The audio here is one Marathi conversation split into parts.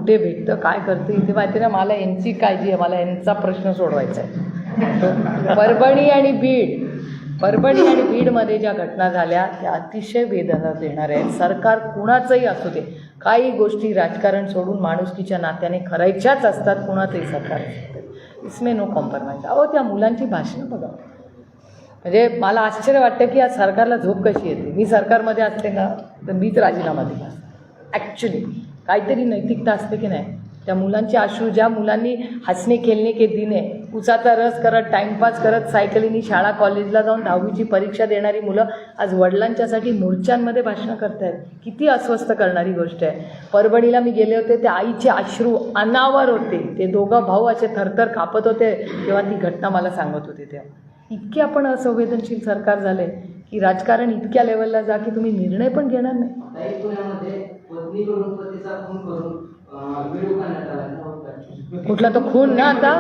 कुठे भेटतं, काय करतं इथे माहिती ना. मला यांची काळजी आहे, मला यांचा प्रश्न सोडवायचा आहे. परभणी आणि बीडमध्ये ज्या घटना झाल्या त्या अतिशय वेदना देणाऱ्या आहेत. सरकार कुणाचंही असू दे, काही गोष्टी राजकारण सोडून माणुसकीच्या नात्याने करायच्याच असतात, कुणाचंही सरकार असतं, इसमे नो कॉम्प्रोमाइज. अहो त्या मुलांची भाषणं बघा, म्हणजे मला आश्चर्य वाटतं की या सरकारला झोप कशी येते. मी सरकारमध्ये असते ना तर मीच राजीनामा दिला. ॲक्च्युली काहीतरी नैतिकता असते की नाही. त्या मुलांचे अश्रू, ज्या मुलांनी हसणे खेळणे के दिन आहे, उसाचा रस करत टाईमपास करत सायकलीनी शाळा कॉलेजला जाऊन 10वीची परीक्षा देणारी मुलं आज वडिलांच्यासाठी मोर्चांमध्ये भाषणं करत आहेत. किती अस्वस्थ करणारी गोष्ट आहे. परभणीला मी गेले होते, त्या आईचे अश्रू अनावर होते. ते दोघं भाऊ असे थरथर कापत होते तेव्हा ती घटना मला सांगत होते. तेव्हा इतके आपण असंवेदनशील सरकार झाले की राजकारण इतक्या लेवलला जा की तुम्ही निर्णय पण घेणार नाही. कुठला तो खून ना आता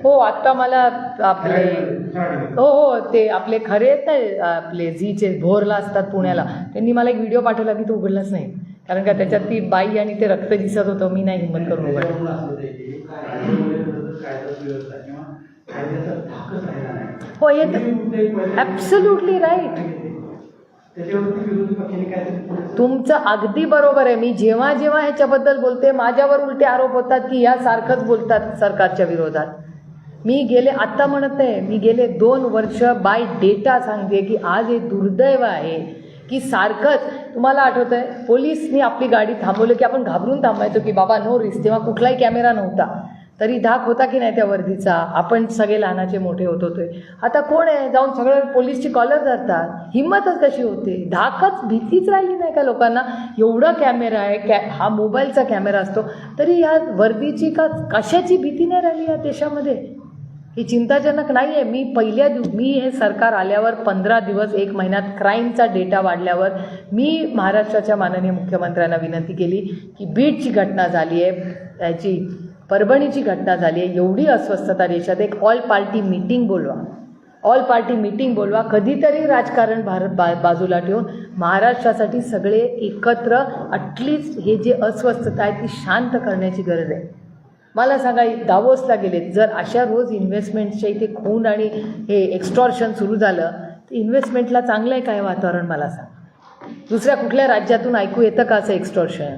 हो आता मला आपले हो ते आपले खरे आहेत ना आपले झीचे भोरला असतात पुण्याला, त्यांनी मला एक व्हिडिओ पाठवला की तो उघडलाच नाही, कारण का त्याच्यात ती बाई आणि ते रक्त दिसत होतं. मी नाही हिंमत करून उघडलं. हो हे ॲब्सोल्युटली राईट, तुमचं अगदी बरोबर आहे. मी जेव्हा जेव्हा ह्याच्याबद्दल बोलते माझ्यावर उलटे आरोप होतात की ह्या सारखंच बोलतात सरकारच्या विरोधात. मी गेले आत्ता म्हणत नाही, मी गेले 2 वर्ष बाय डेटा सांगते की आज हे दुर्दैव आहे की सारखंच. तुम्हाला आठवतं आहे पोलिसनी आपली गाडी थांबवली की आपण घाबरून थांबायचो की बाबा नो रिस्क. तेव्हा कुठलाही कॅमेरा नव्हता तरी धाक होता की नाही त्या वर्दीचा. आपण सगळे लहानाचे मोठे होत होते. आता कोण आहे जाऊन सगळं पोलीसची कॉलर धरतात. हिंमतच कशी होते. धाकच भीतीच राहिली नाही का लोकांना. एवढा कॅमेरा आहे, हा मोबाईलचा कॅमेरा असतो तरी या वर्दीची का कशाची भीती नाही राहिली या देशामध्ये. ही चिंताजनक नाही आहे. मी हे सरकार आल्यावर 15 दिवस 1 महिन्यात क्राईमचा डेटा वाढल्यावर मी महाराष्ट्राच्या माननीय मुख्यमंत्र्यांना विनंती केली की बीडची घटना झाली आहे, त्याची परभणीची घटना झाली आहे, एवढी अस्वस्थता देशात, एक ऑल पार्टी मीटिंग बोलवा. कधीतरी राजकारण बाजूला ठेवून महाराष्ट्रासाठी सगळे एकत्र ॲटलिस्ट हे जे अस्वस्थता आहे ती शांत करण्याची गरज आहे. मला सांगा दावोसला गेले, जर अशा रोज इन्व्हेस्टमेंटच्या इथे खून आणि हे एक्स्टॉर्शन सुरू झालं तर इन्व्हेस्टमेंटला चांगलं आहे काय वातावरण मला सांग. दुसऱ्या कुठल्या राज्यातून ऐकू येतं का असं एक्स्टॉर्शन.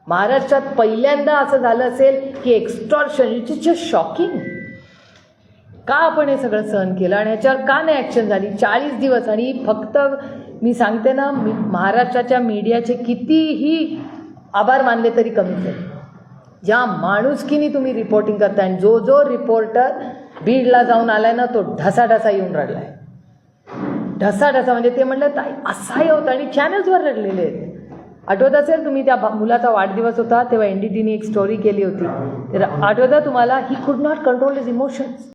महाराष्ट्रात पहिल्यांदा असं झालं असेल की extortion, it is just shocking. का आपण हे सगळं सहन केलं आणि ह्याच्यावर का नाही ॲक्शन झाली 40 दिवस. आणि फक्त मी सांगते ना, महाराष्ट्राच्या मीडियाचे कितीही आभार मानले तरी कमीच आहे. ज्या माणुसकीने तुम्ही रिपोर्टिंग करताय आणि जो रिपोर्टर बीडला जाऊन आलाय ना तो ढसाढसा येऊन रडलाय. ढसाढसा म्हणजे ते म्हणलं असहाय्य होतं आणि चॅनल्सवर रडलेले आहेत. आठवत असेल तुम्ही त्या मुलाचा वाढदिवस होता तेव्हा NDTने एक स्टोरी केली होती, आठवतं तुम्हाला. He could not control his emotions.